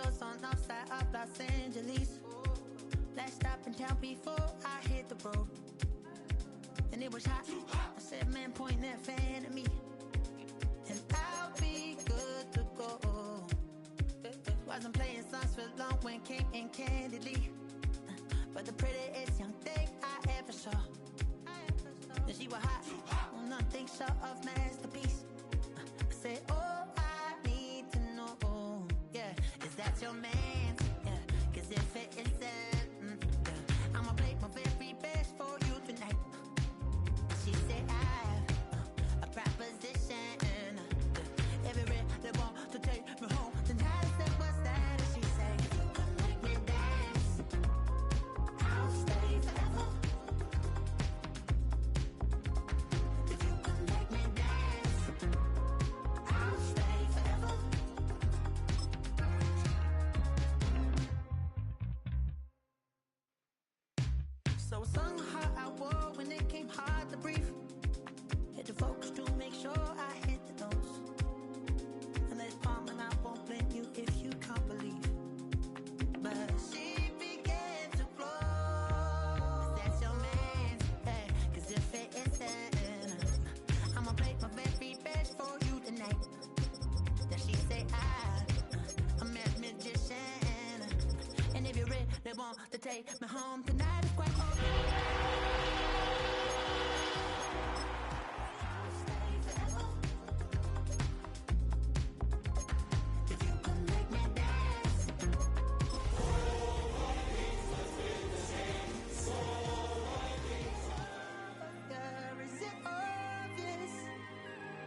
windows on north side of Los Angeles. Last stop in town before I hit the road. And it was hot. I said, man, point that fan at me. And I'll be good to go. Wasn't playing songs for long when came in candidly. But the prettiest young thing I ever saw. And she was hot. Well, nothing short of masterpiece. I said, oh, I need to know. Yeah, is that your man? Yeah, cause if it isn't, yeah, I'ma play my very best for you tonight. She said, I have a proposition. Every really want to take me home tonight. I said, what's that? And she said, if you can make me dance, I'll stay forever. If you can make me dance, I'll stay forever. So I sung how I wore when it came hard to breathe. Hit the focus to make sure I hit the notes. And let's palm and I won't blame you if you can't believe. But she began to flow. That's your man, hey, cause if it isn't, I'ma play my very best for you tonight. Then she say I'm a magician. And if you really want to take me home tonight, it's quite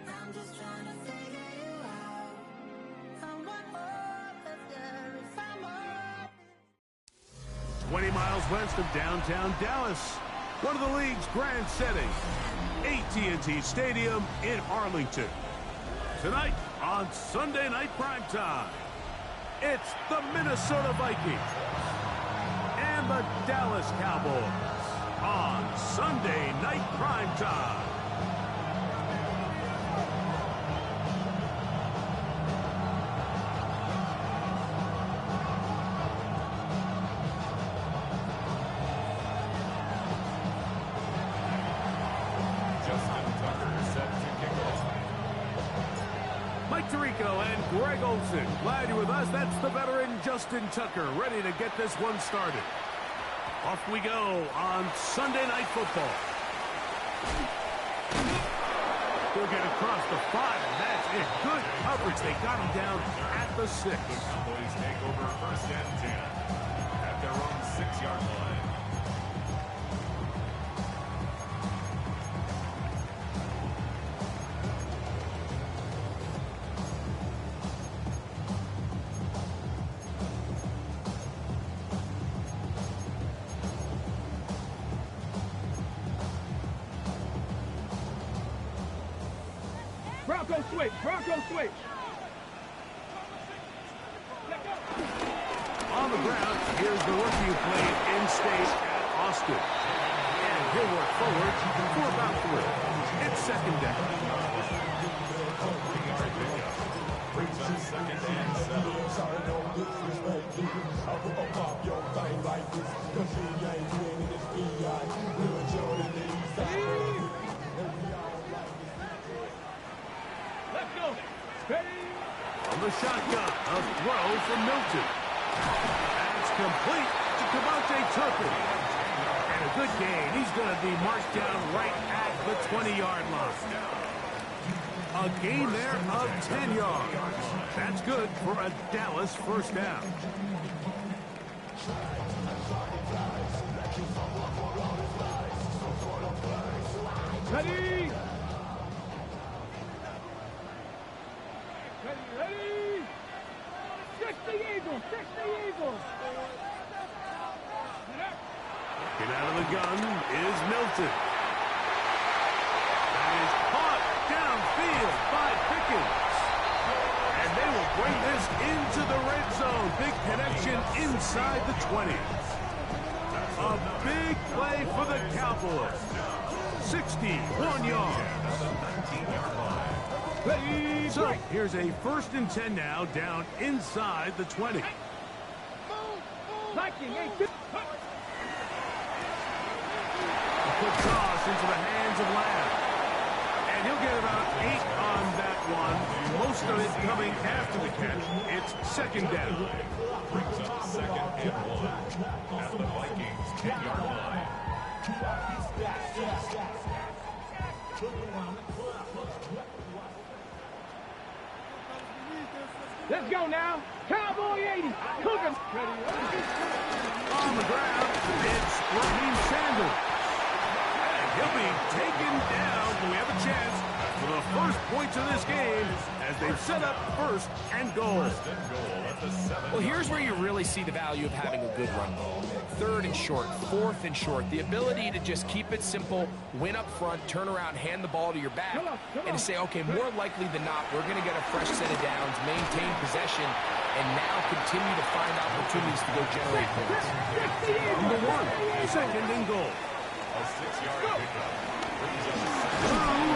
I'm just trying to figure you out. I want all of you if I'm all. 20 miles west of downtown Dallas, one of the league's grand settings, AT&T Stadium in Arlington. Tonight on Sunday Night Primetime, it's the Minnesota Vikings and the Dallas Cowboys on Sunday Night Primetime. Tirico and Greg Olsen, glad you're with us. That's the veteran Justin Tucker, ready to get this one started. Off we go on Sunday Night Football. They'll get across the 5, and that's it. Good coverage. They got him down at the 6. The Cowboys take over first and 10 at their own 6-yard line. Bronco switch, Bronco switch. On the ground, here's the rookie who played in-state at Austin. And he'll work forward for about 3. It's second down. Brings up second and 7. Let's go. Ready? From the shotgun, a throw from Milton. That's complete to Cavante Turpin. And a good gain. He's going to be marked down right at the 20-yard line. A gain there of 10 yards. That's good for a Dallas first down. Ready? Ready? 60 Eagles! 60 Eagles! Get out of the gun is Milton. That is caught downfield by Pickens. And they will bring this into the red zone. Big connection inside the 20. A big play for the Cowboys. 61 yards. So here's a 1st and 10 now down inside the 20. Viking 18. A quick toss into the hands of Lamb. And he'll get about 8 on that one. Most of it coming after the catch. It's second down. Brings up second and 1 at the Vikings 10-yard line. Let's go now. Cowboy 80. Cook him. On the ground, it's Raheem Sanders. And he'll be taken down. Do we have a chance for the first points of this game as they've set up first and goal? Well, here's where you really see the value of having a good run ball. Third and short, fourth and short. The ability to just keep it simple, win up front, turn around, hand the ball to your back, and to say, okay, more likely than not, we're going to get a fresh set of downs, maintain possession, and now continue to find opportunities to go generate points. Number 1, second and goal. A 6-yard pickup. Brings up Through,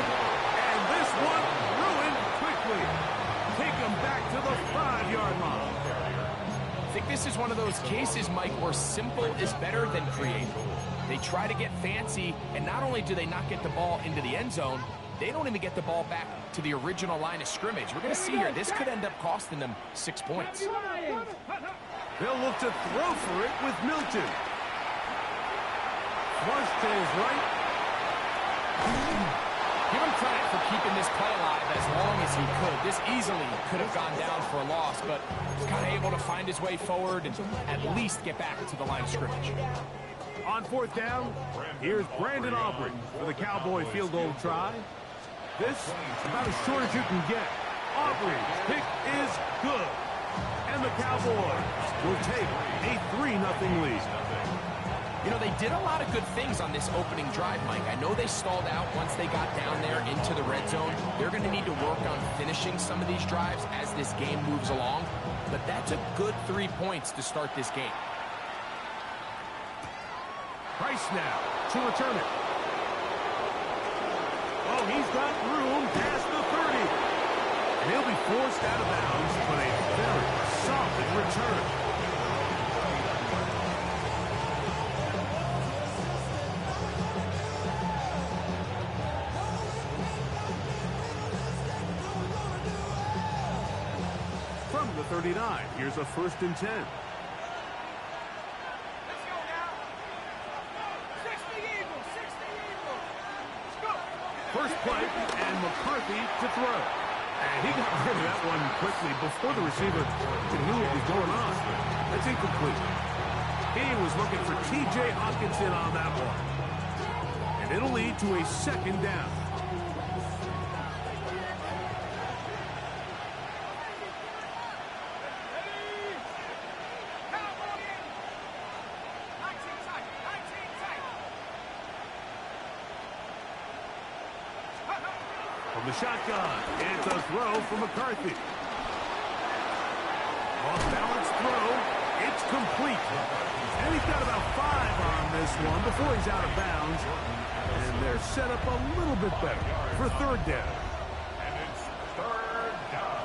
and this one ruined quickly. Take them back to the 5-yard line. I think this is one of those cases, Mike, where simple is better than creative. They try to get fancy, and not only do they not get the ball into the end zone, they don't even get the ball back to the original line of scrimmage. We're going to see here, this could end up costing them 6 points. They'll look to throw for it with Milton. Flush to his right. Give him credit for keeping this play alive as long as he could. This easily could have gone down for a loss, but he's kind of able to find his way forward and at least get back to the line of scrimmage. On fourth down, here's Brandon Aubrey for the Cowboy field goal try. This about as short as you can get. Aubrey's pick is good. And the Cowboys will take a 3-0 lead. You know, they did a lot of good things on this opening drive, Mike. I know they stalled out once they got down there into the red zone. They're going to need to work on finishing some of these drives as this game moves along. But that's a good 3 points to start this game. Price now to return it. Oh, he's got room past the 30. And he'll be forced out of bounds, but a very solid return. From the 39, here's a 1st and 10. First play, and McCarthy to throw. And he got rid of that one quickly before the receiver knew what was going on. That's incomplete. He was looking for T.J. Hawkinson on that one. And it'll lead to a 2nd down. From the shotgun, it's a throw from McCarthy. Off-balance throw, it's complete. And he's got about 5 on this one before he's out of bounds. And they're set up a little bit better for 3rd down. And it's 3rd down.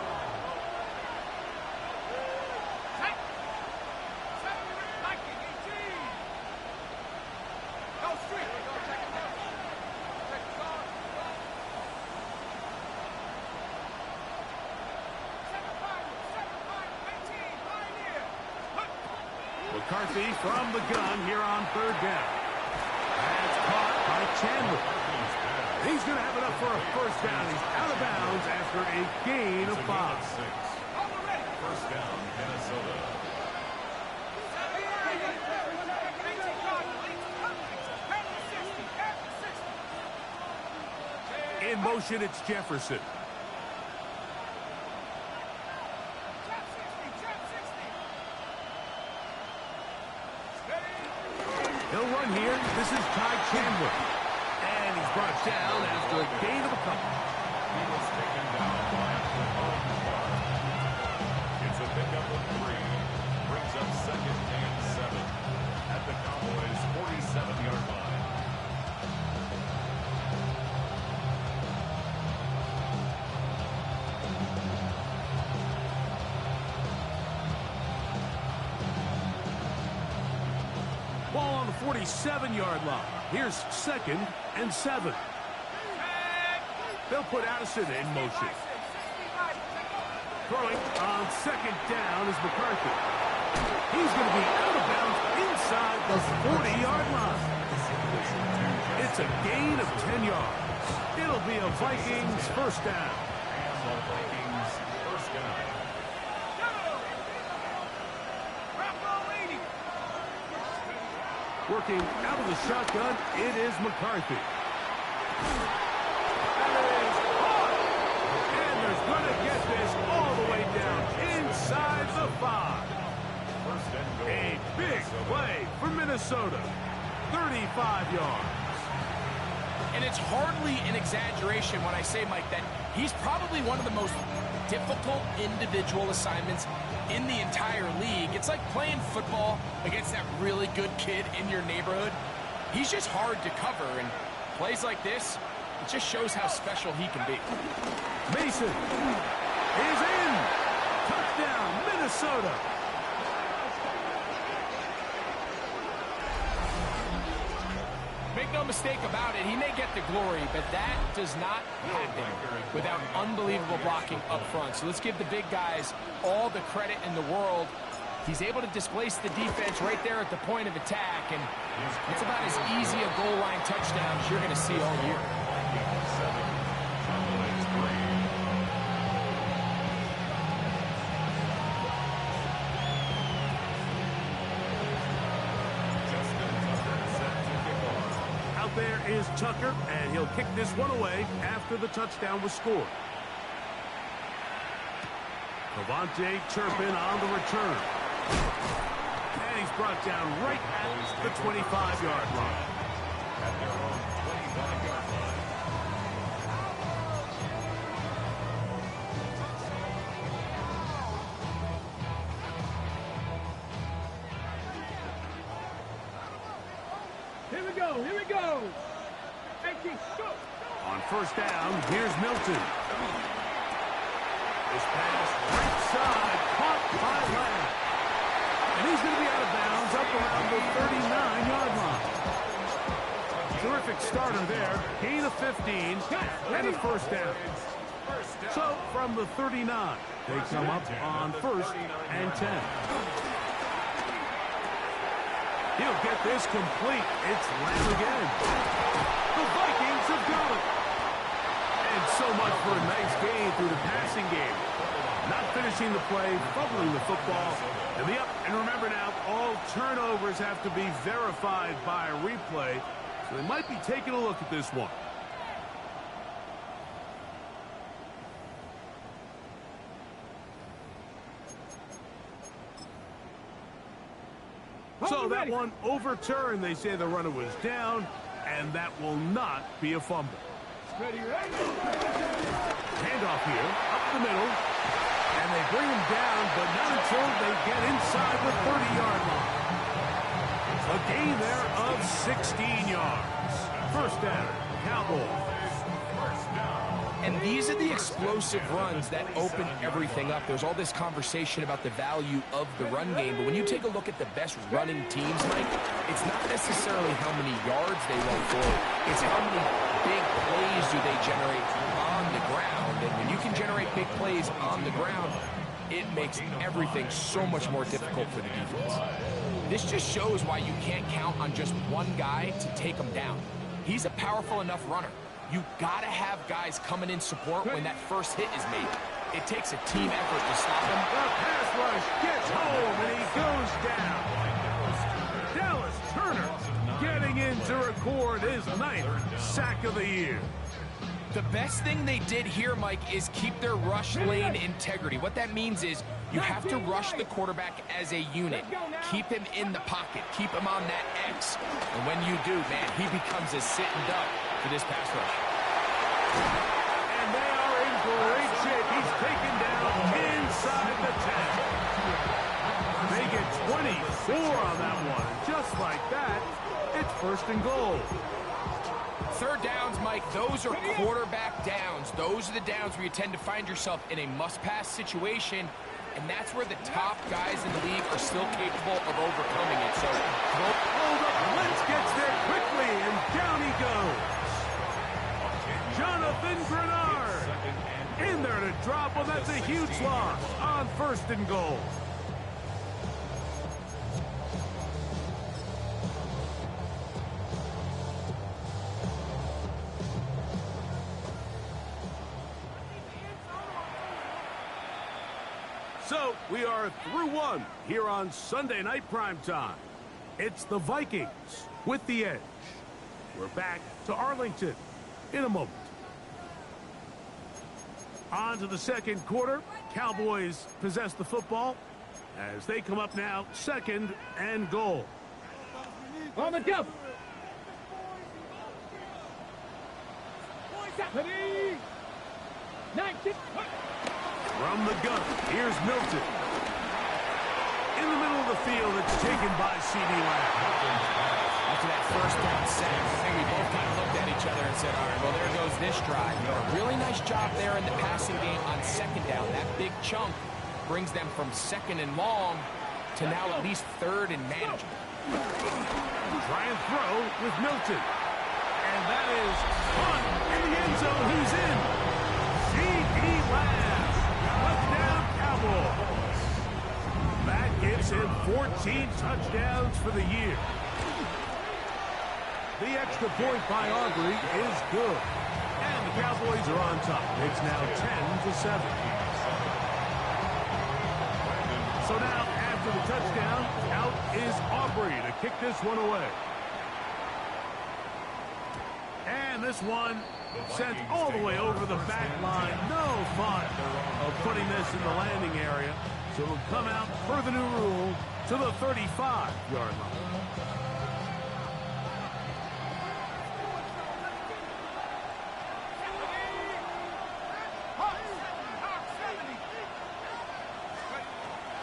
McCarthy from the gun here on 3rd down. That's caught by Chandler. He's going to have enough for a 1st down. He's out of bounds after a gain of 5. 1st down, Minnesota. In motion, it's Jefferson. He'll run here. This is Ty Chandler. And he's brought down after a gain of a couple. He was taken down by it's a pickup of 3. Brings up 2nd and 7 at the Cowboys' 47-yard line. 47-yard line. Here's 2nd and 7. They'll put Addison in motion. Throwing on 2nd down is McCarthy. He's going to be out of bounds inside the 40-yard line. It's a gain of 10 yards. It'll be a Vikings first down. Vikings first down. Working out of the shotgun, it is McCarthy. And there's going to get this all the way down inside the 5. First and goal. A big play for Minnesota. 35 yards. And it's hardly an exaggeration when I say, Mike, that he's probably one of the most difficult individual assignments in the entire league. It's like playing football against that really good kid in your neighborhood. He's just hard to cover, and plays like this, it just shows how special he can be. Mason is in. Touchdown, Minnesota. Make no mistake about it, he may get the glory, but that does not happen without unbelievable blocking up front. So let's give the big guys all the credit in the world. He's able to displace the defense right there at the point of attack, and it's about as easy a goal line touchdown as you're going to see all year. There is Tucker, and he'll kick this one away after the touchdown was scored. Devontae Turpin on the return. And he's brought down right at the 25-yard line. At their own 25-yard line. Here we go. Here we go. On first down, here's Milton. This pass right side, caught by Lamb. And he's going to be out of bounds up around the 39-yard line. Terrific starter there. Gain of 15 and a first down. So from the 39, they come up on 1st and 10. He'll get this complete. It's Lamb again. The Vikings have got it. And so much for a nice gain through the passing game. Not finishing the play, fumbling the football. And remember now, all turnovers have to be verified by a replay. So they might be taking a look at this one. So that one overturned. They say the runner was down, and that will not be a fumble. Handoff here, up the middle, and they bring him down, but not until they get inside the 30-yard line. A gain there of 16 yards. First down, Cowboys. And these are the explosive runs that open everything up. There's all this conversation about the value of the run game, but when you take a look at the best running teams, Mike, it's not necessarily how many yards they run for, it's how many big plays do they generate on the ground. And when you can generate big plays on the ground, it makes everything so much more difficult for the defense. This just shows why you can't count on just one guy to take him down. He's a powerful enough runner. You gotta have guys coming in support when that first hit is made. It takes a team effort to stop him. The pass rush gets home, and he goes down. Dallas Turner getting in to record his 9th sack of the year. The best thing they did here, Mike, is keep their rush lane integrity. What that means is you have to rush the quarterback as a unit. Keep him in the pocket. Keep him on that X. And when you do, man, he becomes a sitting duck for this pass rush. And they are in great shape. He's taken down inside the 10. They get 24 on that one. Just like that, it's 1st and goal. Third downs, Mike, those are quarterback downs. Those are the downs where you tend to find yourself in a must-pass situation, and that's where the top guys in the league are still capable of overcoming it. So, hold up Wentz gets there quickly, and down he goes. Jonathan Grenard in there to drop him. That's a huge loss on 1st and goal. So we are through one here on Sunday Night Primetime. It's the Vikings with the edge. We're back to Arlington in a moment. On to the second quarter. Cowboys possess the football as they come up now 2nd and goal. On the double. From the gun, here's Milton. In the middle of the field, it's taken by C.D. Lamb. After that first down sack, I think we both kind of looked at each other and said, all right, well, there goes this drive. A really nice job there in the passing game on 2nd down. That big chunk brings them from 2nd and long to now at least 3rd and manageable. Try and throw with Milton. And that is caught in the end zone. He's in. C.D. Lamb. Touchdown, Cowboys. That gives him 14 touchdowns for the year. The extra point by Aubrey is good. And the Cowboys are on top. It's now 10-7. So now, after the touchdown, out is Aubrey to kick this one away. And this one sent all the way over the back line. No fun of putting this in the landing area. So it'll come out per the new rule to the 35-yard line.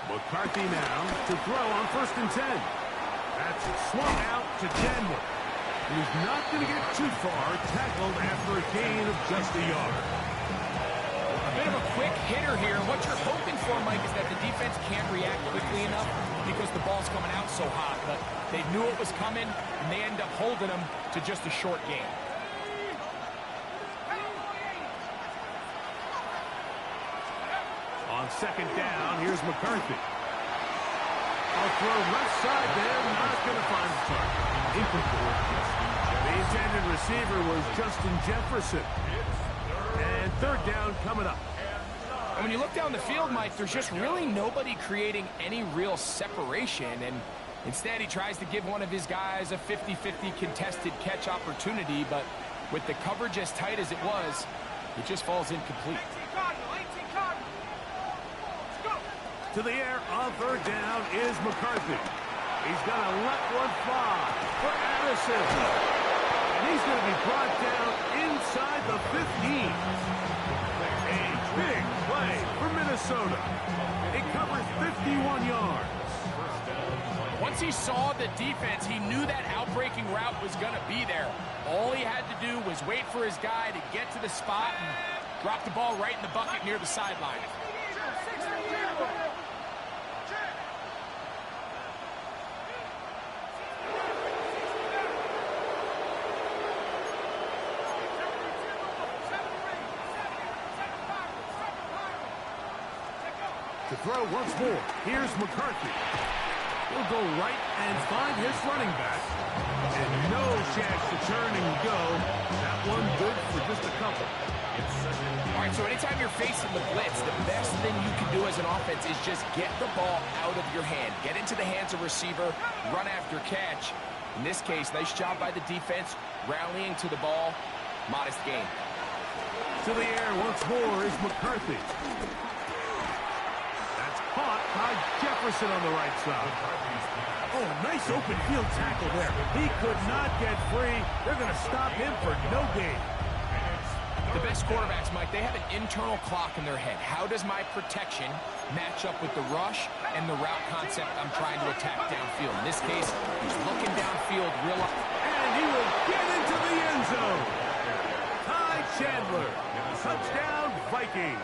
McCarthy now to throw on 1st and 10. That's swung out to Denver. He's not going to get too far, tackled after a gain of just a yard. A bit of a quick hitter here. What you're hoping for, Mike, is that the defense can't react quickly enough because the ball's coming out so hot. But they knew it was coming, and they end up holding them to just a short gain. On 2nd down, here's McCarthy. I'll throw left side there, not going to find the target. Incomplete. The intended receiver was Justin Jefferson. And 3rd down coming up. And when you look down the field, Mike, there's just really nobody creating any real separation. And instead, he tries to give one of his guys a 50-50 contested catch opportunity. But with the coverage as tight as it was, it just falls incomplete. To the air on 3rd down is McCarthy. He's going to let one fly for Addison. And he's going to be brought down inside the 15. A big play for Minnesota. It covers 51 yards. Once he saw the defense, he knew that outbreaking route was going to be there. All he had to do was wait for his guy to get to the spot and drop the ball right in the bucket near the sideline. To throw once more, here's McCarthy. He'll go right and find his running back. And no chance to turn and go. That one good for just a couple. All right, so anytime you're facing the blitz, the best thing you can do as an offense is just get the ball out of your hand. Get into the hands of receiver, run after catch. In this case, nice job by the defense, rallying to the ball. Modest gain. To the air once more is McCarthy. Caught by Jefferson on the right side. Oh, a nice open field tackle there. He could not get free. They're going to stop him for no gain. The best quarterbacks, Mike, they have an internal clock in their head. How does my protection match up with the rush and the route concept I'm trying to attack downfield? In this case, he's looking downfield real up. And he will get into the end zone. Ty Chandler. Touchdown, Vikings.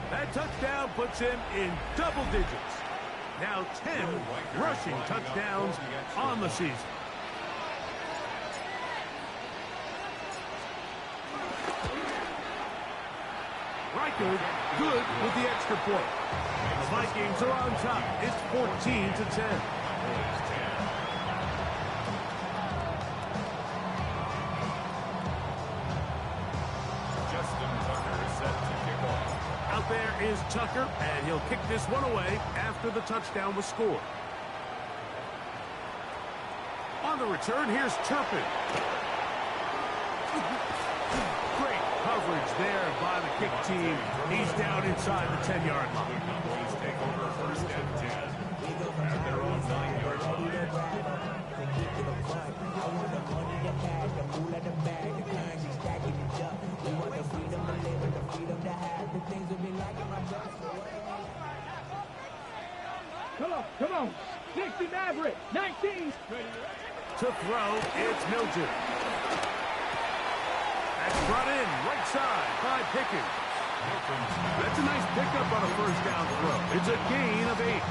That touchdown puts him in double digits. Now 10 rushing touchdowns on the season. Reichard good with the extra point. The Vikings are on top. It's 14-10. Justin Tucker is set to kick off. Out there is Tucker, and he'll kick this one away after the touchdown was scored. On the return, here's Turpin. Great coverage there by the kick team. He's down inside the 10-yard line. Cowboys take over first and 10 at their own 9-yard line. Come on. 60 Maverick. 19. To throw, it's Milton. That's brought in right side by Pickens. That's a nice pickup on a first down throw. It's a gain of 8.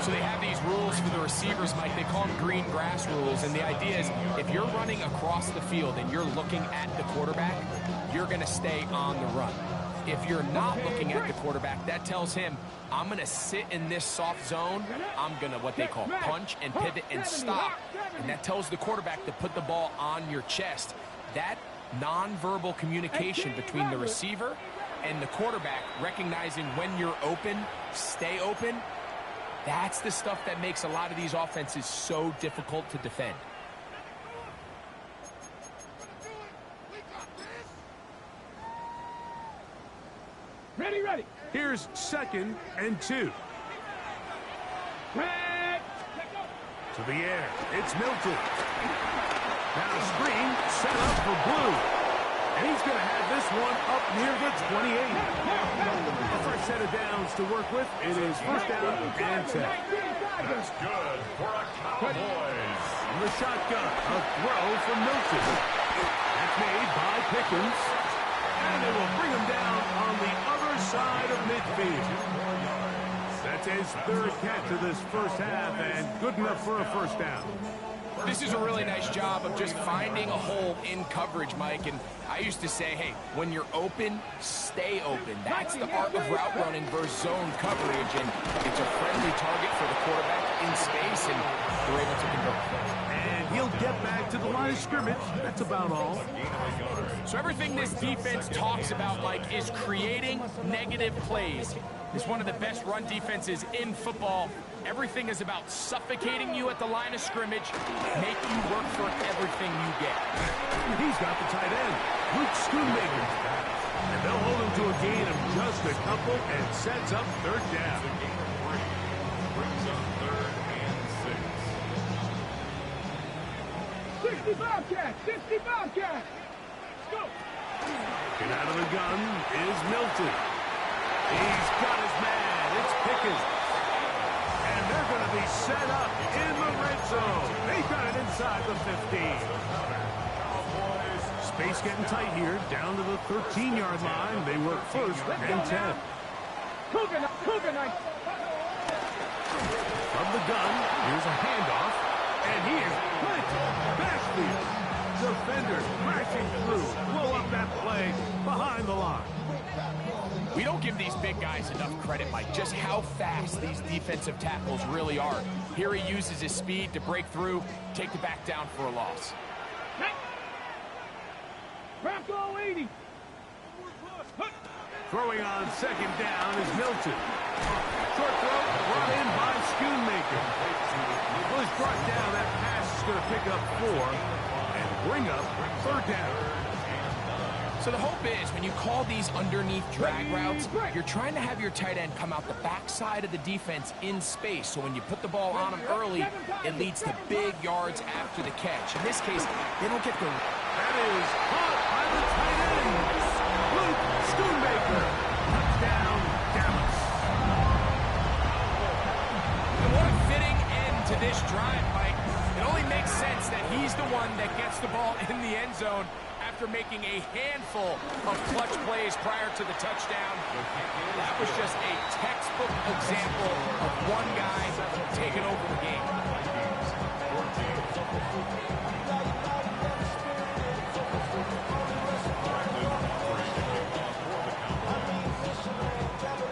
So they have these rules for the receivers, Mike. They call them green grass rules. And the idea is if you're running across the field and you're looking at the quarterback, you're going to stay on the run. If you're not looking at the quarterback, that tells him, I'm going to sit in this soft zone. I'm going to what they call punch and pivot and stop. And that tells the quarterback to put the ball on your chest. That nonverbal communication between the receiver and the quarterback, recognizing when you're open, stay open, that's the stuff that makes a lot of these offenses so difficult to defend. Ready. Here's 2nd and 2. To the air, it's Milton. Now a screen set up for Blue. And he's going to have this one up near the 28. A fresh set of downs to work with. It is first down and 10. That's good for a Cowboys. From the shotgun, a throw from Milton. That's made by Pickens. And it will bring him down on the other side of midfield. That's his 3rd catch of this first half, and good enough for a first down. This is a really nice job of just finding a hole in coverage, Mike. And I used to say, hey, when you're open, stay open. That's the art of route running versus zone coverage. And it's a friendly target for the quarterback in space, and they're able to convert. And he'll get back to the line of scrimmage. That's about all. So everything this defense talks about, Mike, is creating negative plays. It's one of the best run defenses in football. Everything is about suffocating you at the line of scrimmage, make you work for everything you get. He's got the tight end, Luke Schoonmaker. And they'll hold him to a gain of just a couple and sets up 3rd down. Brings up 3rd and 6. 60 Bobcat. Let's go. And out of the gun is Milton. He's got his man. It's Pickens. And they're going to be set up in the red zone. They got it inside the 15. Space getting tight here. Down to the 13-yard line. They work first and 10. Cougar night. From the gun, here's a handoff. And here's Clint Bashfield. Defenders crashing through. Blow up that play behind the line. We don't give these big guys enough credit, Mike, just how fast these defensive tackles really are. Here he uses his speed to break through, take the back down for a loss. Bronco 80. Throwing on 2nd down is Milton. Short throw brought in by Schoonmaker. Well, he's brought down. That pass is going to pick up 4 and bring up 3rd down. So the hope is when you call these underneath drag routes, you're trying to have your tight end come out the backside of the defense in space. So when you put the ball on him early, it leads to big yards after the catch. In this case, they don't get the... That is caught by the tight end, Luke Schoonmaker. Touchdown, Dallas. And what a fitting end to this drive, Mike. It only makes sense that he's the one that gets the ball in the end zone after after making a handful of clutch plays prior to the touchdown. That was just a textbook example of one guy taking over the game.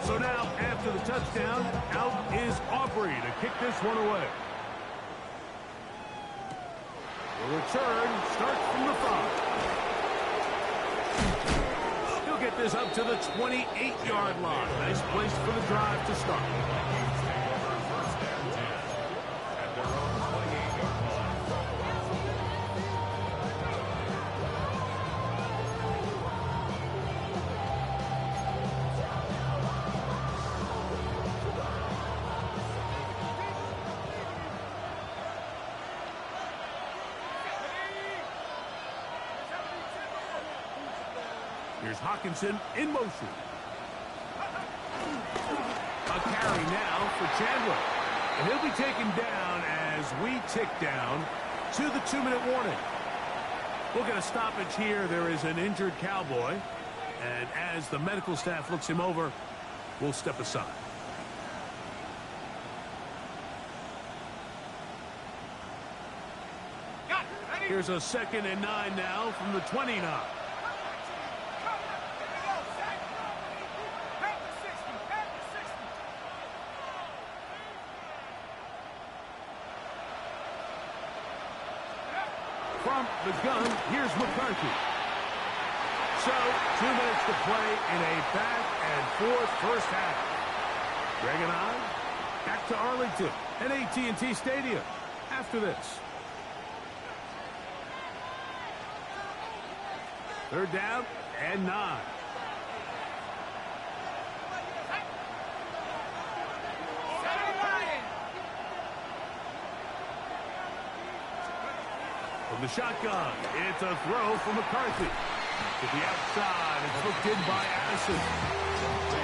So now, after the touchdown, out is Aubrey to kick this one away. The return starts from the 5. He'll get this up to the 28-yard line. Nice place for the drive to start. Here's Hawkinson in motion. A carry now for Chandler. And he'll be taken down as we tick down to the 2-minute warning. We'll get a stoppage here. There is an injured Cowboy. And as the medical staff looks him over, we'll step aside. Here's a 2nd and 9 now from the 29. From the gun, here's McCarthy. So, 2 minutes to play in a back-and-forth first half. Greg and I, back to Arlington at AT&T Stadium after this. 3rd down and 9. From the shotgun, it's a throw from McCarthy. To the outside, it's hooked in by Addison.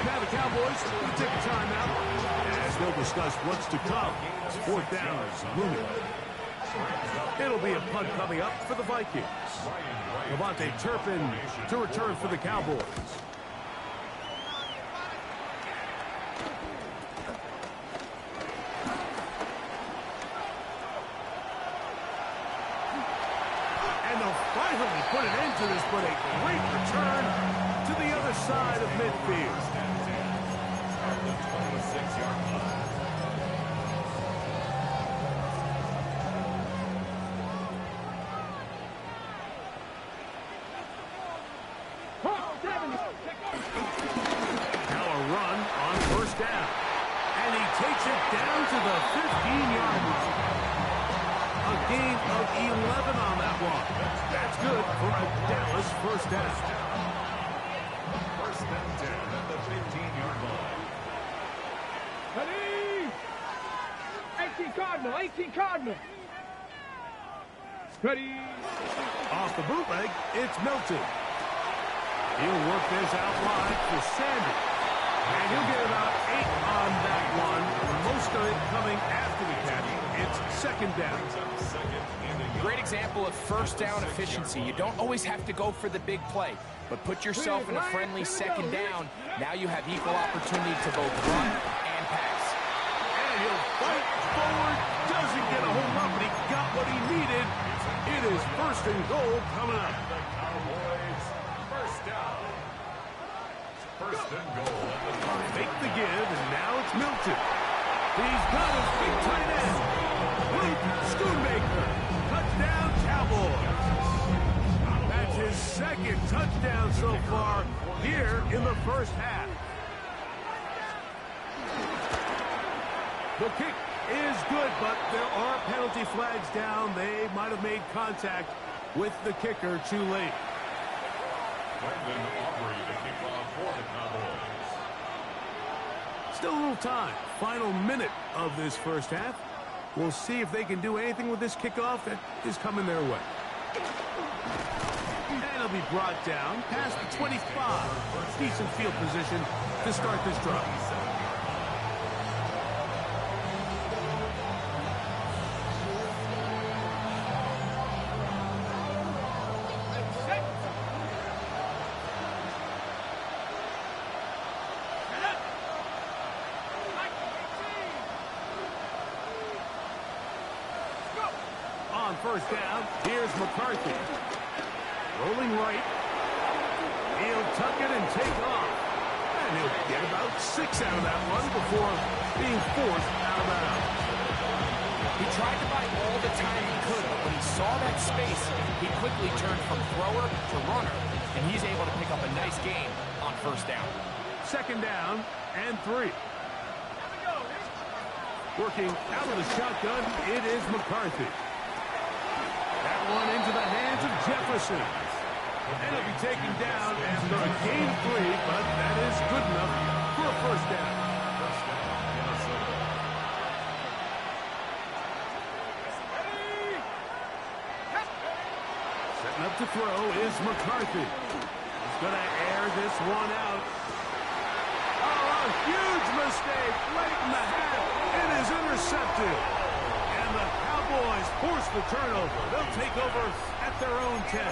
Now the Cowboys will take a timeout as they'll discuss what's to come. 4th down is looming. It'll be a punt coming up for the Vikings. Levante Turpin to return for the Cowboys. Finally put an end to this, but a great return to the other side of midfield. Now a run on 1st down. And he takes it down to the 15-yard line. A gain of 11 on that one. That's good for a Dallas 1st down. 1st and 10 at the 15-yard line. Ready? 18 Cardinal, 18 Cardinal. Ready? Off the bootleg, it's Milton. He'll work this out wide for Sandy. And he'll get about 8 on that one. Most of it coming after the catch. It's 2nd down. Great example of 1st down efficiency. You don't always have to go for the big play, but put yourself in a friendly 2nd down. Now you have equal opportunity to both run and pass. And he'll fight forward. Doesn't get a home run, but he got what he needed. It is 1st and goal coming up. The Cowboys 1st down. 1st and goal. Make the give, and now it's Milton. He's got his big tight end. Luke Schoonmaker. Touchdown, Cowboys. That's his 2nd touchdown so far here in the first half. The kick is good, but there are penalty flags down. They might have made contact with the kicker too late. Brendan Aubrey to kick off for the Cowboys. Still a little time. Final minute of this first half. We'll see if they can do anything with this kickoff that is coming their way. And it'll be brought down past the 25. Decent field position to start this drive. on first down. Here's McCarthy. Rolling right. He'll tuck it and take off. And he'll get about 6 out of that one before being forced out of bounds. He tried to buy all the time he could, but when he saw that space, he quickly turned from thrower to runner, and he's able to pick up a nice gain on first down. Second down and 3. Working out of the shotgun, it is McCarthy. That one into the hands of Jefferson. And he'll be taken down after a gain of 3, but that is good enough for a first down. Setting up to throw is McCarthy. He's going to air this one out. Oh, a huge mistake late in the half. It is intercepted. And the Cowboys force the turnover. They'll take over at their own 10.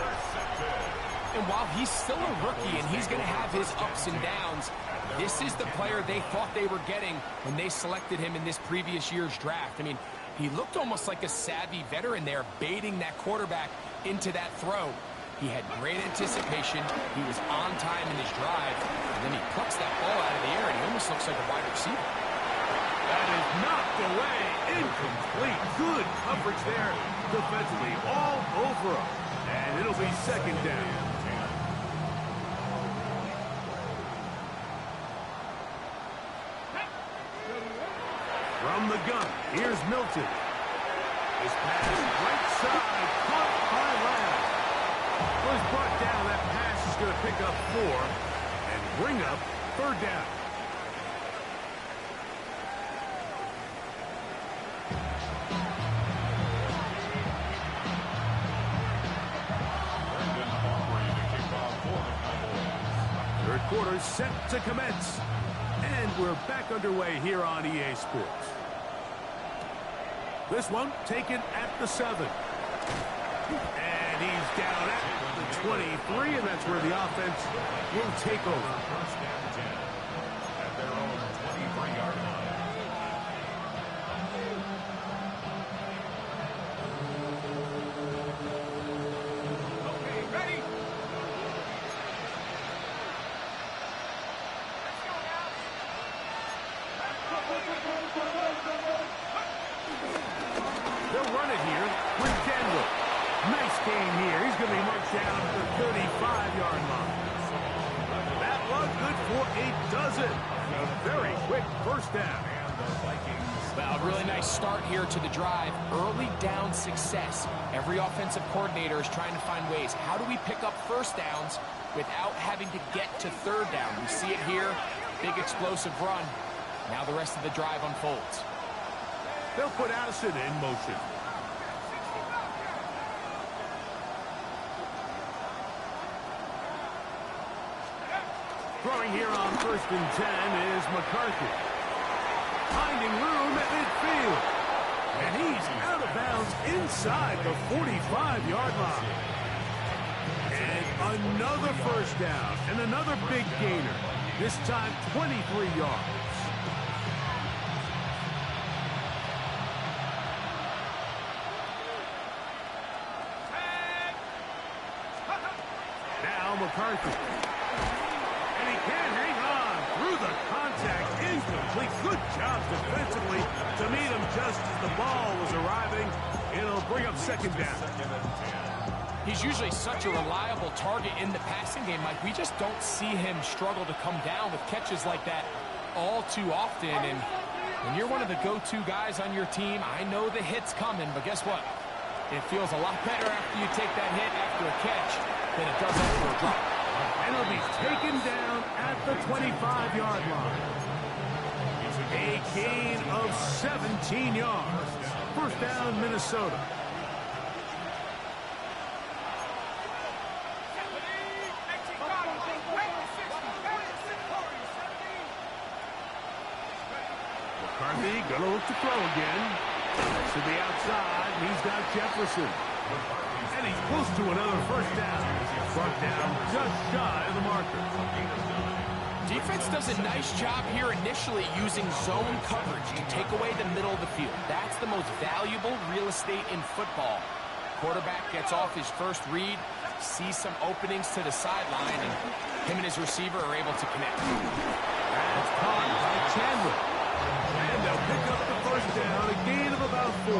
And while he's still a rookie and he's going to have his ups and downs, this is the player they thought they were getting when they selected him in this previous year's draft. I mean, he looked almost like a savvy veteran there, baiting that quarterback into that throw. He had great anticipation. He was on time in his drive. And then he plucks that ball out of the air, and he almost looks like a wide receiver. That is knocked away. Incomplete. Good coverage there defensively. All over him. And it'll be second down. From the gun, here's Milton. His pass right side, caught by Lamb. Well, he's brought down. That pass is going to pick up 4 and bring up third down. Third quarter set to commence. And we're back underway here on EA Sports. This one taken at the 7. And he's down at the 23, and that's where the offense will take over. First down 10 at their own 23-yard line. Okay, ready? They'll run it here with Denver. Nice gain here. He's going to be marked down to the 35-yard line. That one good for a dozen. A very quick first down. And the Vikings. Well, a really nice start here to the drive. Early down success. Every offensive coordinator is trying to find ways. How do we pick up first downs without having to get to third down? We see it here. Big explosive run. Now the rest of the drive unfolds. They'll put Addison in motion. Throwing here on first and 10 is McCarthy. Finding room at midfield. And he's out of bounds inside the 45-yard line. And another first down and another big gainer. This time 23 yards. Now McCarthy. And he can't hang on through the contact. Incomplete. Good job defensively to meet him just as the ball was arriving. It'll bring up second down. He's usually such a reliable target in the passing game, Mike. We just don't see him struggle to come down with catches like that all too often. And when you're one of the go-to guys on your team, I know the hit's coming, but guess what? It feels a lot better after you take that hit after a catch than it does after a drop. And he'll be taken down at the 25-yard line. A gain of 17 yards. First down, Minnesota. McCarthy gonna look to throw again. To the outside, he's got Jefferson. And he's close to another first down. Brought down just shy of the marker. Defense does a nice job here initially using zone coverage to take away the middle of the field. That's the most valuable real estate in football. Quarterback gets off his first read, sees some openings to the sideline, and him and his receiver are able to connect. That's caught by Chandler. And they'll pick up the first down, a gain of about 4.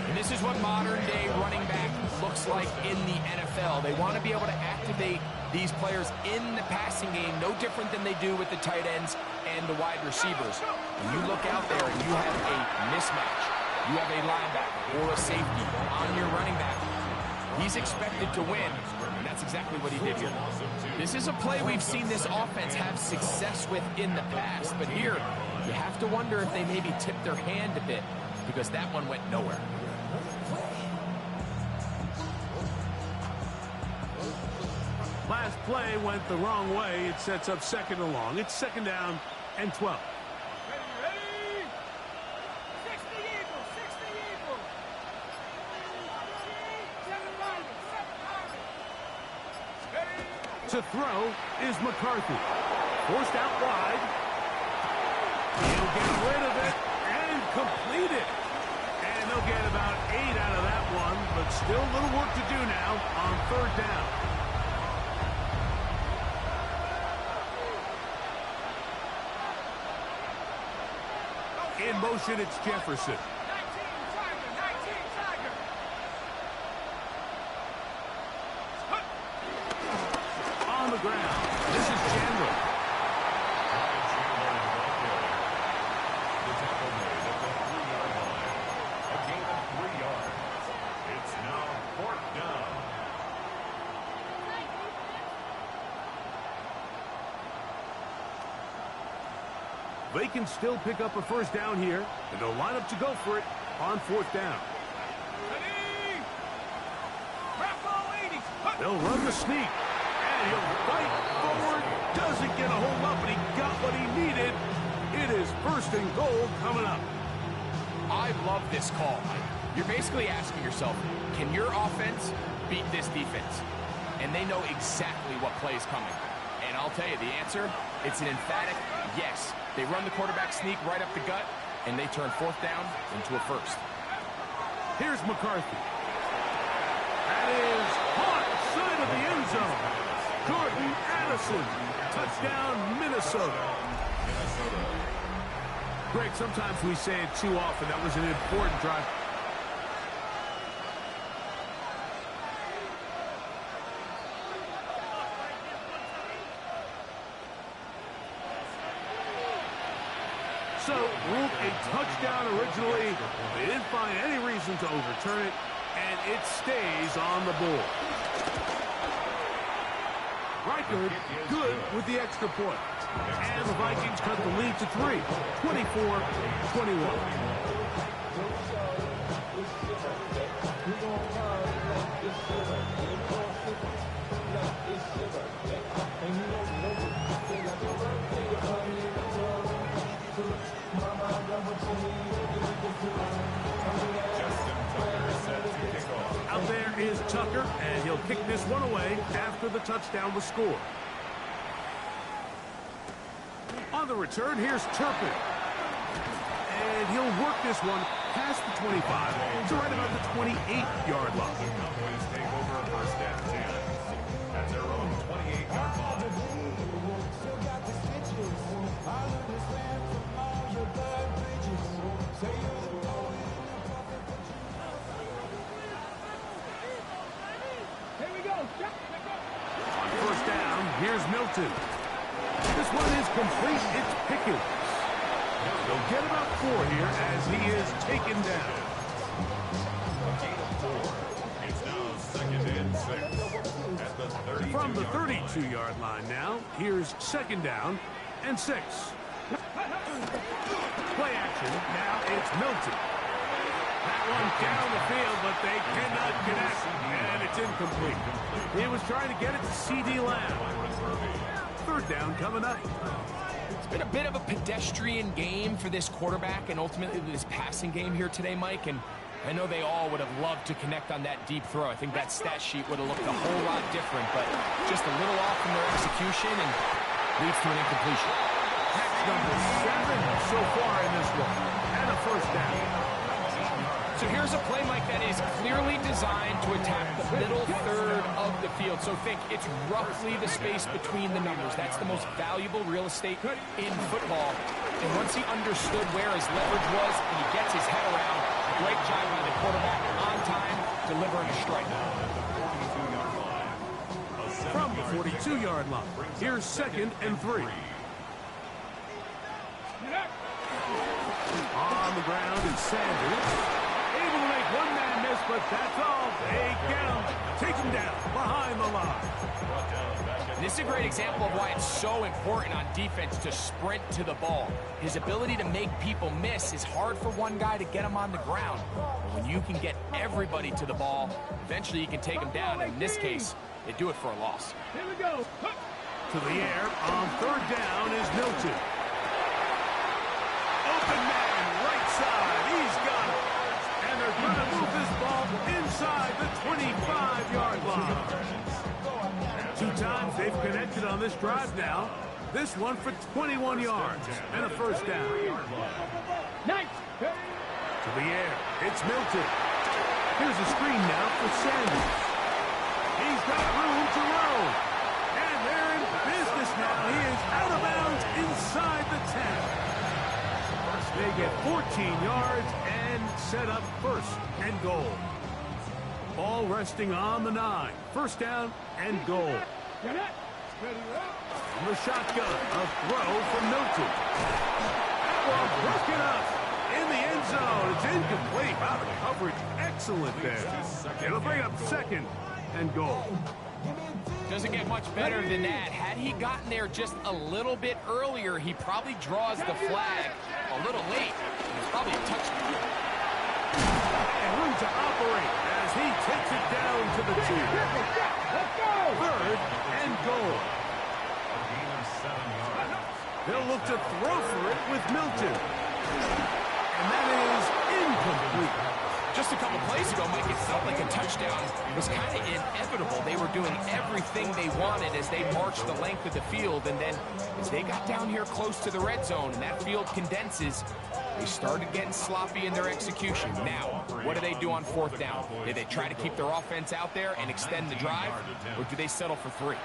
And this is what modern-day running back looks like in the NFL. They want to be able to activate these players in the passing game, no different than they do with the tight ends and the wide receivers. When you look out there and you have a mismatch, you have a linebacker or a safety on your running back, he's expected to win, and that's exactly what he did here. This is a play we've seen this offense have success with in the past, but here you have to wonder if they maybe tipped their hand a bit, because that one went nowhere. Last play went the wrong way. It sets up second and long. It's second down and 12. To throw is McCarthy. Forced out wide. He'll get rid of it and complete it. And they'll get about 8 out of that one, but still a little work to do now on third down. In motion, it's Jefferson. On the ground, this is Chandler. The tackle made at the 3-yard line. A gain of 3 yards. It's now 4th down. They can still pick up a first down here, and they'll line up to go for it on 4th down. They'll run the sneak, and he'll fight forward. Doesn't get a hold up, but he got what he needed. It is 1st and goal coming up. I love this call. You're basically asking yourself, can your offense beat this defense? And they know exactly what play is coming. And I'll tell you the answer, it's an emphatic yes. They run the quarterback sneak right up the gut, and they turn 4th down into a 1st. Here's McCarthy. That is caught side of the end zone. Jordan Addison. Touchdown, Minnesota. Greg, sometimes we say it too often. That was an important drive. So, ruled a touchdown originally. They didn't find any reason to overturn it, and it stays on the board. Reichard good with the extra point. And the Vikings cut the lead to 3, 24-21. Out there is Tucker, and he'll kick this one away after the touchdown was scored. On the return, here's Turpin. And he'll work this one past the 25 to right about the 28-yard line. Cowboys take over 1st and 10 at their own 28-yard line. On 1st down, here's Milton. This one is complete. It's Pickens. They'll get about 4 here as he is taken down. It's now 2nd and 6 at the 32 From the 32-yard line now, here's 2nd down and 6. Play action. Now it's Milton. That one down the field, but they cannot connect, and it's incomplete. He was trying to get it to C.D. Lamb. 3rd down coming up. It's been a bit of a pedestrian game for this quarterback and ultimately this passing game here today, Mike, and I know they all would have loved to connect on that deep throw. I think that stat sheet would have looked a whole lot different, but just a little off from their execution and leads to an incompletion. Catch number 7 so far in this one, and a 1st down. So here's a play, Mike, that is clearly designed to attack the middle third of the field. So think it's roughly the space between the numbers. That's the most valuable real estate in football. And once he understood where his leverage was and he gets his head around, great job by the quarterback on time, delivering a strike. From the 42-yard line, here's 2nd and 3. On the ground is Sanders. Able to make one man miss, but that's all. They get him. Take him down behind the line. This is a great example of why it's so important on defense to sprint to the ball. His ability to make people miss is hard for one guy to get him on the ground. But when you can get everybody to the ball, eventually you can take him down. And in this case, they do it for a loss. Here we go. To the air on 3rd down is Milton. Open man, right side. He's got it. And they're going to move this ball inside the 25-yard line. 2 times they've connected on this drive now. This one for 21 yards and a 1st down. Nice. To the air, it's Milton. Here's a screen now for Sanders. He's got room to roll. And they're in business now. He is out of bounds inside the 10. They get 14 yards and set up 1st and goal. Ball resting on the 9. 1st down and goal. From the shotgun, a throw from Milton. Well, broken up in the end zone. It's incomplete. Wow, the coverage excellent there. It'll bring up 2nd and goal. Doesn't get much better than that. Had he gotten there just a little bit earlier, he probably draws the flag a little late. It's probably a touchdown. And room to operate as he takes it down to the 2. 3rd and goal. They'll look to throw for it with Milton. And that is incomplete. Just a couple plays ago, Mike, it felt like a touchdown. It was kind of inevitable. They were doing everything they wanted as they marched the length of the field. And then as they got down here close to the red zone and that field condenses, they started getting sloppy in their execution. Now, what do they do on 4th down? Do they try to keep their offense out there and extend the drive? Or do they settle for 3?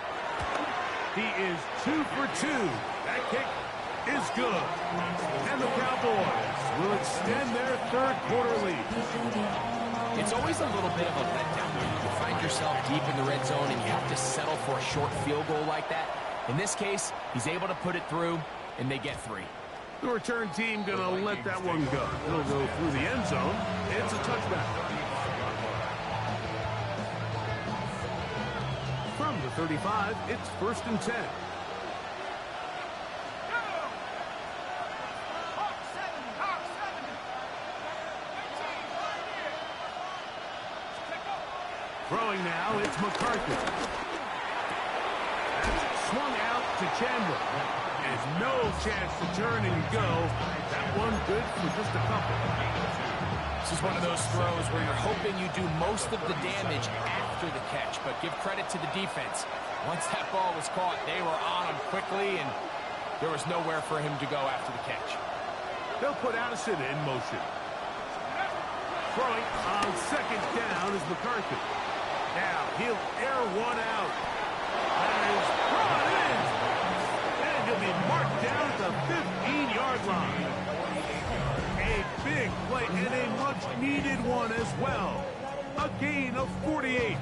He is 2 for 2. That kick is good. And the Cowboys will extend their 3rd quarter lead. It's always a little bit of a letdown when you find yourself deep in the red zone and you have to settle for a short field goal like that. In this case, he's able to put it through, and they get 3. The return team going to let that one go. It'll go through the end zone. It's a touchback. From the 35, it's 1st and 10. Throwing now, it's McCarthy. That's swung out to Chandler. There's no chance to turn and go. That one good for just a couple. This is one of those throws where you're hoping you do most of the damage after the catch, but give credit to the defense. Once that ball was caught, they were on him quickly, and there was nowhere for him to go after the catch. They'll put Addison in motion. Throwing on 2nd down is McCarthy. Now he'll air one out. That is brought in. And he'll be marked down at the 15-yard line. A big play and a much-needed one as well. A gain of 48.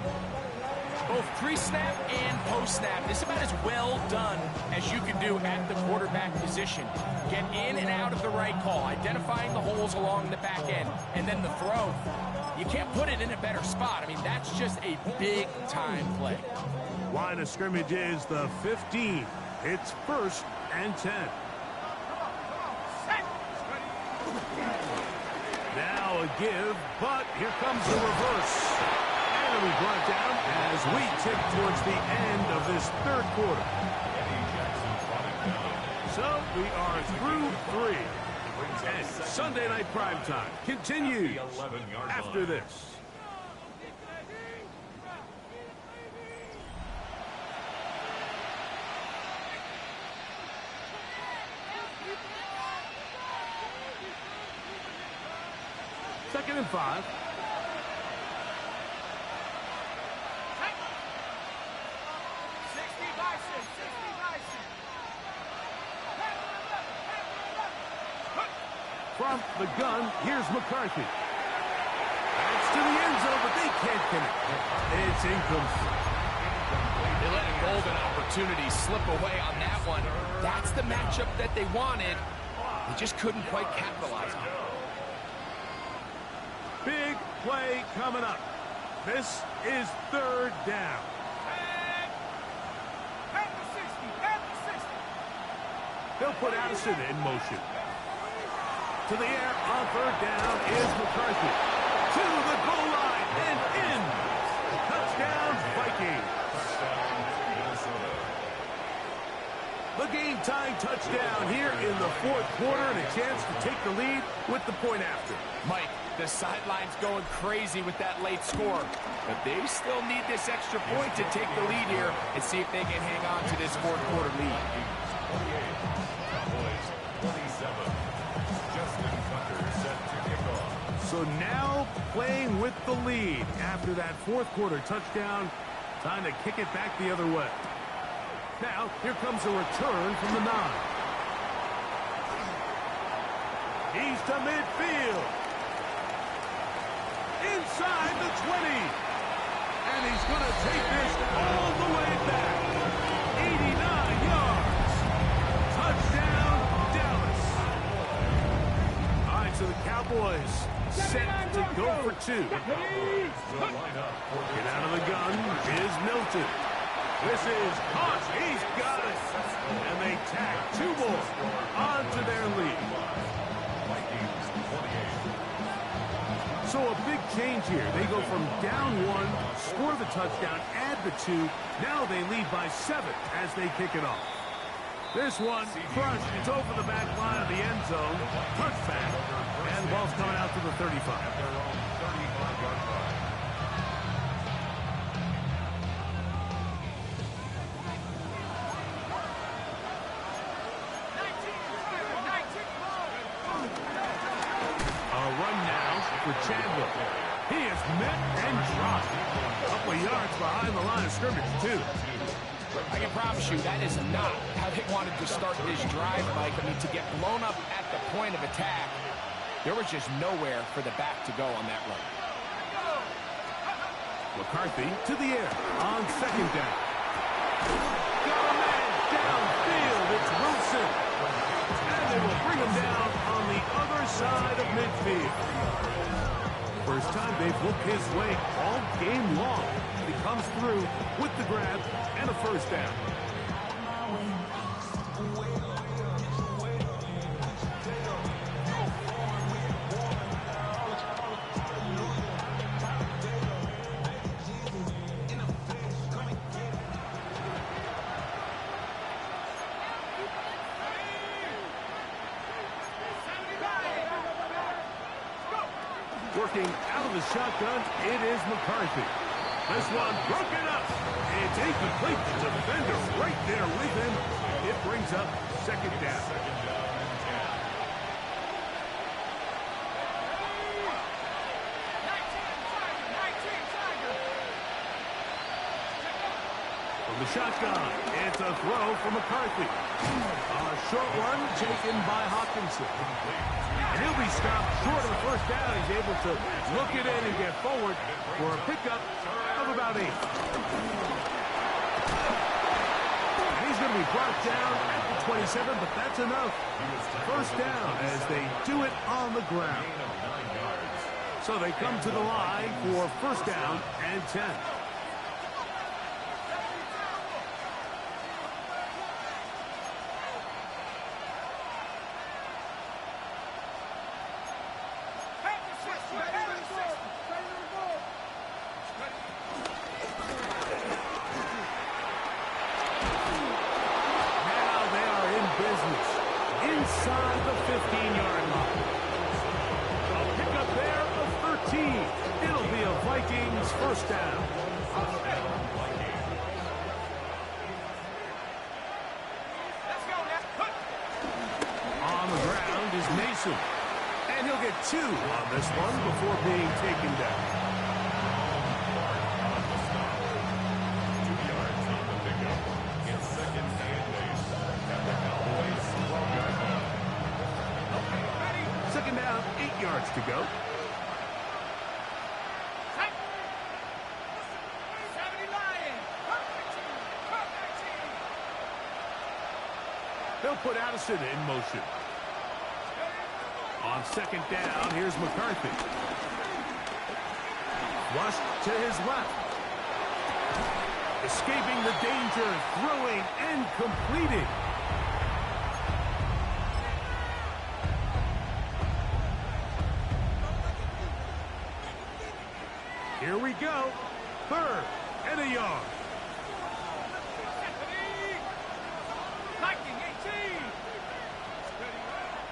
Both pre-snap and post-snap. This is about as well done as you can do at the quarterback position. Get in and out of the right call, identifying the holes along the back end, and then the throw. You can't put it in a better spot. I mean, that's just a big-time play. Line of scrimmage is the 15. It's 1st and 10. Now a give, but here comes the reverse. And we brought down as we tick towards the end of this 3rd quarter. So we are through 3. And Sunday Night Primetime continues after this. Second and 5. From the gun, here's McCarthy. It's to the end zone, but they can't connect. It's incomplete. They let a golden opportunity slip away on that one. That's the matchup that they wanted. They just couldn't quite capitalize on it. Big play coming up. This is third down. They'll put Addison in motion. To the air on third down is McCarthy. To the goal line and in. Touchdown, Vikings. The game-tying touchdown here in the fourth quarter and a chance to take the lead with the point after. Mike, the sideline's going crazy with that late score, but they still need this extra point to take the lead here and see if they can hang on to this fourth quarter lead. 28, Cowboys 27. Justin Tucker set to kick off. So now playing with the lead after that fourth quarter touchdown. Time to kick it back the other way. Now, here comes a return from the 9. He's to midfield. Inside the 20. And he's going to take this all the way back. 89 yards. Touchdown, Dallas. All right, so the Cowboys set to go for 2. Get out of the gun is Milton. This is caught. He's got it. And they tack 2 more onto their lead. So a big change here. They go from down 1, score the touchdown, add the 2. Now they lead by 7 as they kick it off. This one crushed. It's over the back line of the end zone. Touchback. And the ball's coming out to the 35. For Chandler. He is met and dropped. A couple of yards behind the line of scrimmage, too. I can promise you that is not how they wanted to start this drive, Mike. I mean, to get blown up at the point of attack, there was just nowhere for the back to go on that run. McCarthy to the air on second down. Got a man downfield. It's Wilson. And they will bring him down on the other side of midfield. First time they've looked his way all game long. He comes through with the grab and a first down. Working out of the shotgun, it is McCarthy. This one broken up. It's incomplete. The defender right there with him. It brings up second down. From the shotgun, it's a throw for McCarthy. A short one taken by Hawkinson. And he'll be stopped short of the first down. He's able to look it in and get forward for a pickup of about 8. And he's going to be brought down at the 27, but that's enough. First down as they do it on the ground. So they come to the line for first down and 10. Inside the 15-yard line. A pickup there of 13. It'll be a Vikings first down. On the ground is Mason. And he'll get 2 on this one before being taken down. to go. They'll put Addison in motion. On second down, here's McCarthy. Flush to his left. Escaping the danger, throwing and completing. Here we go. 3rd and a yard.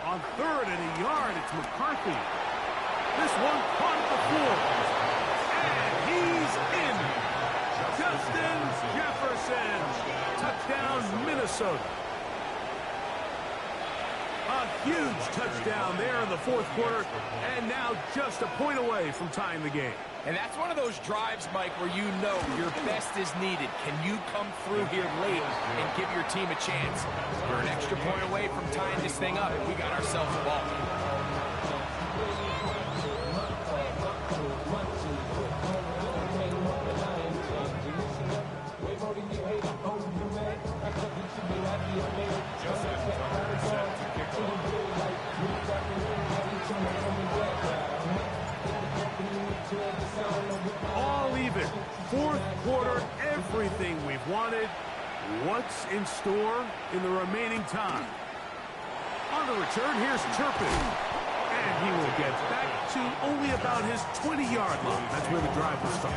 On 3rd and a yard, it's McCarthy. This one caught at the 4. And he's in. Justin Jefferson. Touchdown, Minnesota. A huge touchdown there in the 4th quarter. And now just a point away from tying the game. And that's one of those drives, Mike, where you know your best is needed. Can you come through here late and give your team a chance? We're an extra point away from tying this thing up. We got ourselves a ball. All even. 4th quarter, everything we've wanted. What's in store in the remaining time? On the return, here's Turpin. And he will get back to only about his 20-yard line. That's where the drive will start.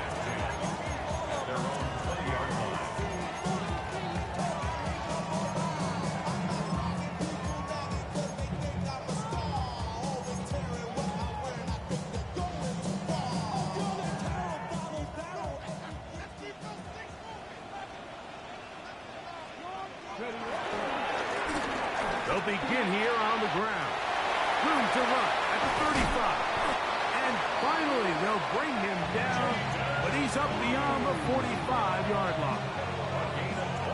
They'll begin here on the ground. Room to run at the 35. And finally, they'll bring him down, but he's up beyond the 45-yard line.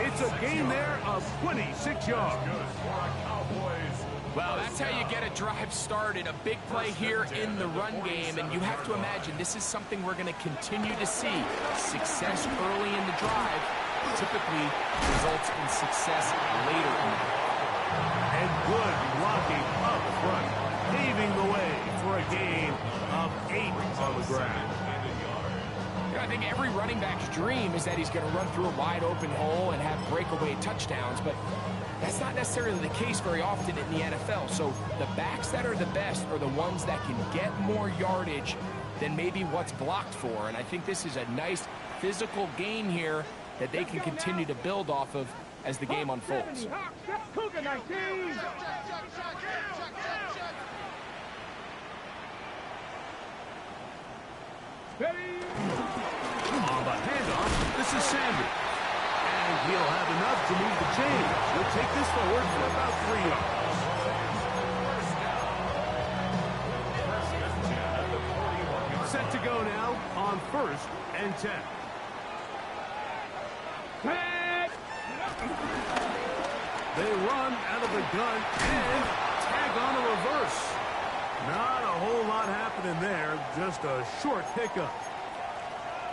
It's a gain there of 26 yards. Well, that's how you get a drive started. A big play here in the run game, and you have to imagine this is something we're going to continue to see. Success early in the drive typically results in success later in the drive. And good blocking up front, paving the way for a gain of 8 on the ground. You know, I think every running back's dream is that he's going to run through a wide open hole and have breakaway touchdowns, but that's not necessarily the case very often in the NFL. So the backs that are the best are the ones that can get more yardage than maybe what's blocked for. And I think this is a nice physical gain here that they can continue to build off of as the game unfolds. Cougar 19. On the handoff, this is Sanders. And he'll have enough to move the chains. He'll take this forward for about 3 yards. Set to go now on 1st and 10. They run out of the gun and tag on a reverse. Not a whole lot happening there, just a short pickup.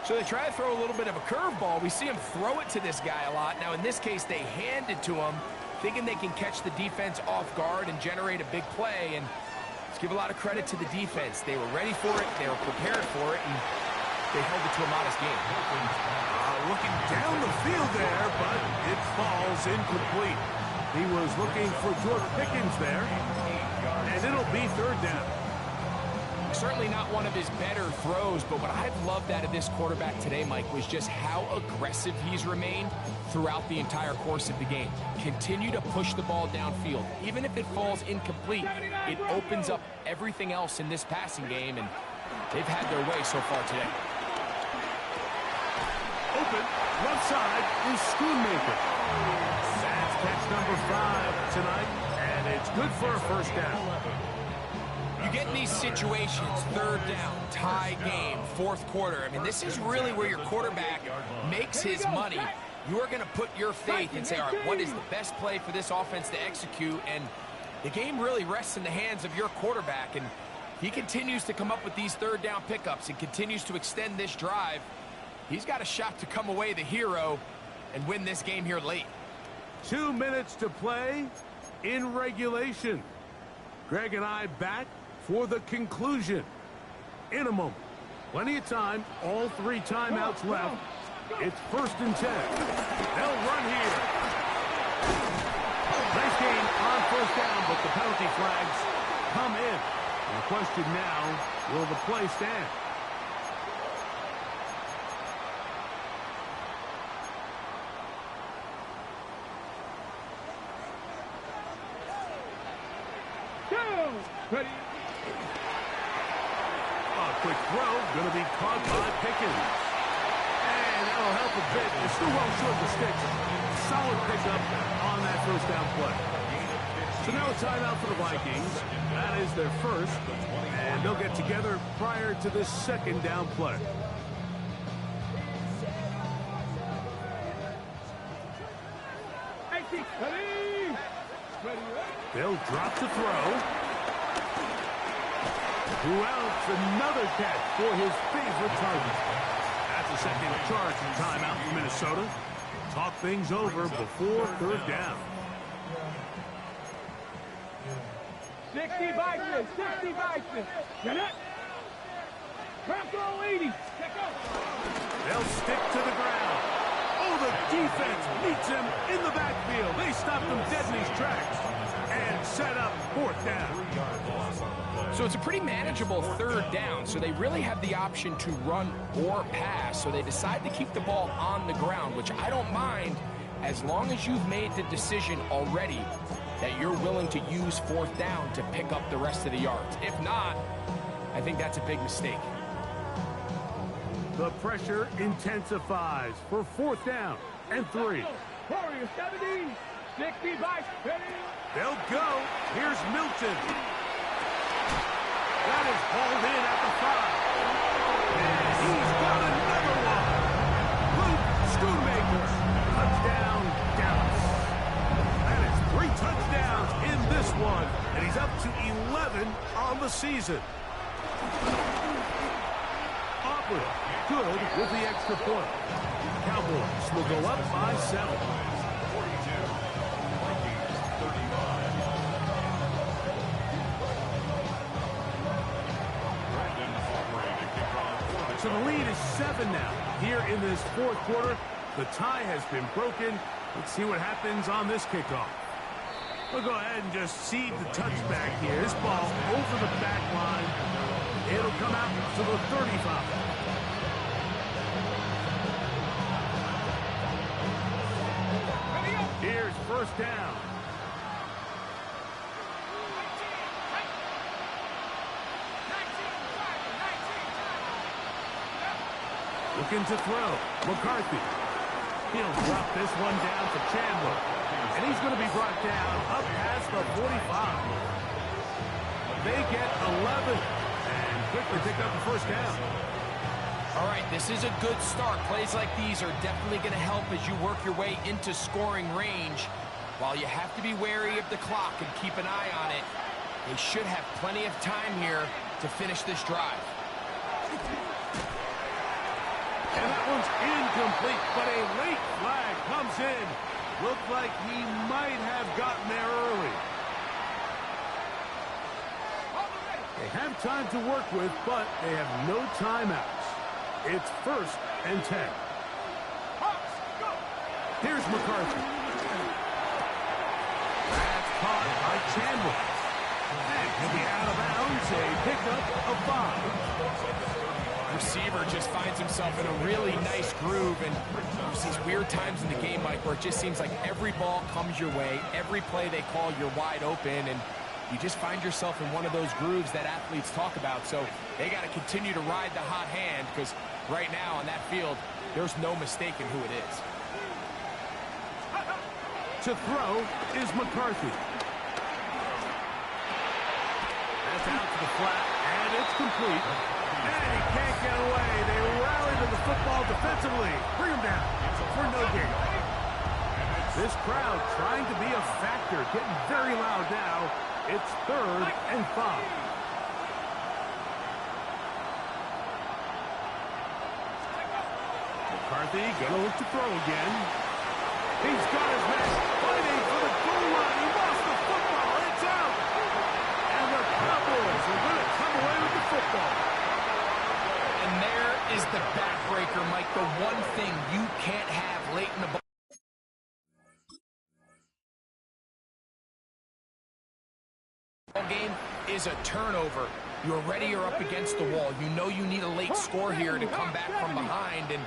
So they try to throw a little bit of a curveball. We see him throw it to this guy a lot. Now in this case, they hand it to him, thinking they can catch the defense off guard and generate a big play. And let's give a lot of credit to the defense. They were ready for it, they were prepared for it, and they held it to a modest game. Looking down the field there, but it falls incomplete. He was looking for George Pickens there, and it'll be 3rd down. Certainly not one of his better throws, but what I've loved out of this quarterback today, Mike, was just how aggressive he's remained throughout the entire course of the game. Continue to push the ball downfield. Even if it falls incomplete, it opens up everything else in this passing game, and they've had their way so far today. Open, left side is Schoonmaker. That's catch number 5 tonight, and it's good for a 1st down. You get in these situations, 3rd down, tie game, 4th quarter. I mean, this is really where your quarterback makes his money. You are going to put your faith and say, all right, what is the best play for this offense to execute? And the game really rests in the hands of your quarterback. And he continues to come up with these third down pickups and continues to extend this drive, he's got a shot to come away the hero and win this game here late. 2 minutes to play in regulation. Greg and I back for the conclusion in a moment. Plenty of time, all 3 timeouts left. It's 1st and 10. They'll run here. Nice game on 1st down, but the penalty flags come in. And the question now, will the play stand? Ready. A quick throw, going to be caught by Pickens. And that'll help a bit. It's still well short of the sticks. Solid pickup on that 1st down play. So now a timeout for the Vikings. That is their first. And they'll get together prior to this 2nd down play. Ready. They'll drop to throw. Who else? Another catch for his favorite target. That's a second charge and timeout for Minnesota. Talk things over before 3rd down. 60 Vikings. 60 Vikings. Get it. Bronco 80. They'll stick to the ground. Oh, the defense meets him in the backfield. They stop him dead in his tracks and set up 4th down. So it's a pretty manageable 3rd down, so they really have the option to run or pass, so they decide to keep the ball on the ground, which I don't mind as long as you've made the decision already that you're willing to use 4th down to pick up the rest of the yards. If not, I think that's a big mistake. The pressure intensifies for 4th down and 3. Warriors 70. 60 Vikings. Ready. They'll go. Here's Milton. That is hauled in at the 5. And he's got another one. Luke Schoonmaker. Touchdown, Dallas. That is 3 touchdowns in this one. And he's up to 11 on the season. Aubrey, good with the extra point. Cowboys will go up by 7. So the lead is 7 now. Here in this 4th quarter, the tie has been broken. Let's see what happens on this kickoff. We'll go ahead and just seed the touchback here. This ball over the back line. It'll come out to the 35. Here's 1st down. Looking to throw. McCarthy. He'll drop this one down to Chandler. And he's going to be brought down up past the 45. They get 11 and quickly pick up the 1st down. All right, this is a good start. Plays like these are definitely going to help as you work your way into scoring range. While you have to be wary of the clock and keep an eye on it, they should have plenty of time here to finish this drive. And that one's incomplete, but a late flag comes in. Looked like he might have gotten there early. They have time to work with, but they have no timeouts. It's 1st and 10. Here's McCarthy. That's caught by Chandler. And he'll be out of bounds, a pickup of 5. Receiver just finds himself in a really nice groove, and there's these weird times in the game, Mike, where it just seems like every ball comes your way, every play they call, you're wide open, and you just find yourself in one of those grooves that athletes talk about. So they got to continue to ride the hot hand, because right now on that field, there's no mistaking who it is. To throw is McCarthy. That's out to the flat, and it's complete. And he can't get away. They rally to the football defensively. Bring him down for no gain. This crowd trying to be a factor, getting very loud now. It's 3rd and 5. McCarthy gonna look to throw again. He's got his man fighting for the goal line. He lost the football. It's out. And the Cowboys are going to come away with the football. And there is the backbreaker, Mike. The one thing you can't have late in the ball game is a turnover. You're ready, you're up against the wall. You know you need a late score here to come back from behind, and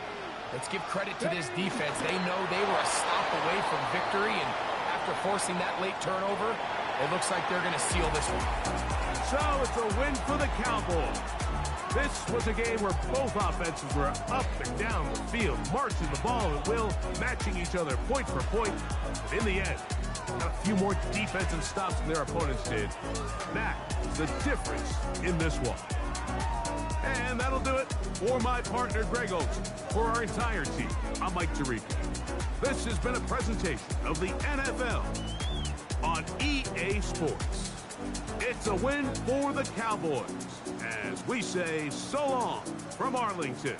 let's give credit to this defense. They know they were a stop away from victory, and after forcing that late turnover, it looks like they're going to seal this one. So it's a win for the Cowboys. This was a game where both offenses were up and down the field, marching the ball at will, matching each other point for point. But in the end, got a few more defensive stops than their opponents did. That's the difference in this one. And that'll do it for my partner, Greg Olsen. For our entire team, I'm Mike Tirico. This has been a presentation of the NFL on EA Sports. It's a win for the Cowboys, as we say so long from Arlington.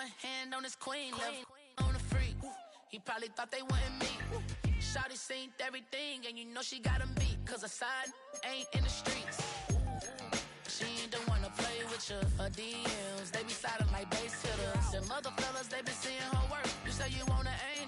one hand on his queen, left on the freak. He probably thought they wouldn't meet. Shawty seen everything, and you know she got him beat. Cause her side ain't in the streets. She ain't the one to play with you. Her DMs, they be silent like bass hitters. Them other fellas, they been seeing her work. You say you wanna aim